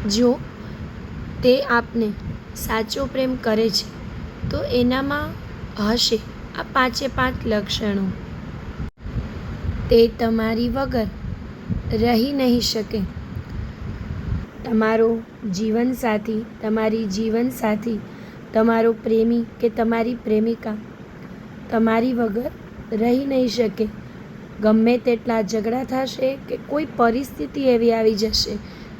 જો તે આપને સાચો પ્રેમ કરે છે તો એનામાં હશે આ 5 લક્ષણો. તે તમારી વગર રહી નહીં શકે. તમારો જીવનસાથી, તમારી જીવનસાથી, તમારો પ્રેમી કે તમારી પ્રેમિકા તમારી વગર રહી નહીં શકે. ગમે તેટલા ઝઘડા થશે કે કોઈ પરિસ્થિતિ એવી આવી જશે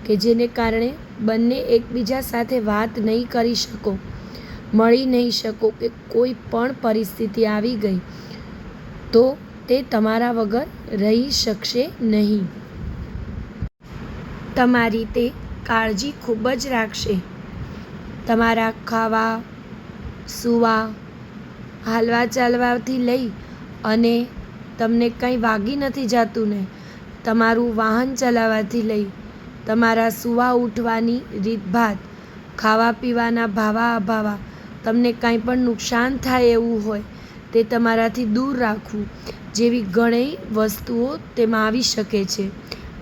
કે જેને કારણે બંને એકબીજા સાથે વાત નહીં કરી શકો, મળી નહીં શકો કે કોઈ પણ પરિસ્થિતિ આવી ગઈ તો તે તમારા વગર રહી શકશે નહીં. તમારી તે કાળજી ખૂબ જ રાખશે. તમારા ખાવા, સૂવા, હાલવા ચાલવાથી લઈ અને તમને કંઈ વાગી નથી જતું ને, તમારું વાહન ચલાવવાથી લઈ, તમારા સૂવા ઉઠવાની રીતભાત, ખાવા પીવાના ભાવા અભાવા, તમને કાંઈ પણ નુકસાન થાય એવું હોય તે તમારાથી દૂર રાખવું જેવી ઘણી વસ્તુઓ તેમાં આવી શકે છે,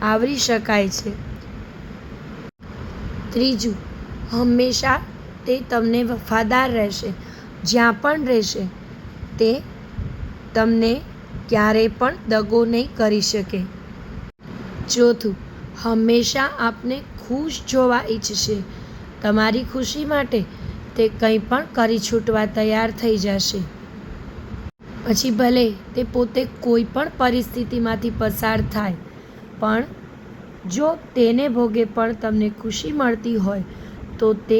આવરી શકાય છે. ત્રીજું, હંમેશા તે તમને વફાદાર રહેશે. જ્યાં પણ રહેશે તે તમને ક્યારેય પણ દગો નહીં કરી શકે. ચોથું, હંમેશા આપને ખુશ જોવા ઈચ્છશે. તમારી ખુશી માટે તે કંઈ પણ કરી છૂટવા તૈયાર થઈ જશે. પછી ભલે તે પોતે કોઈ પણ પરિસ્થિતિમાંથી પસાર થાય, પણ જો તેને ભોગે પણ તમને ખુશી મળતી હોય તો તે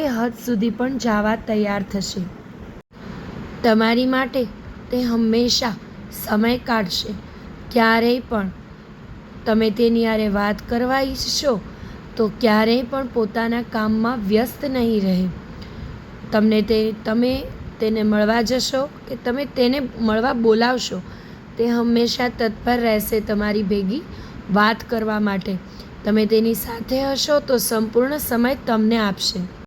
હદ સુધી પણ જવા તૈયાર થશે. તમારી માટે તે હંમેશા સમય કાઢશે. ક્યારેય પણ તમે તેની હારે વાત કરવા ઈચ્છશો તો ક્યારેય પણ પોતાના કામમાં વ્યસ્ત નહીં રહે. તમે તેને મળવા જશો કે તમે તેને મળવા બોલાવશો, તે હંમેશા તત્પર રહેશે તમારી ભેગી વાત કરવા માટે. તમે તેની સાથે હશો તો સંપૂર્ણ સમય તમને આપશે.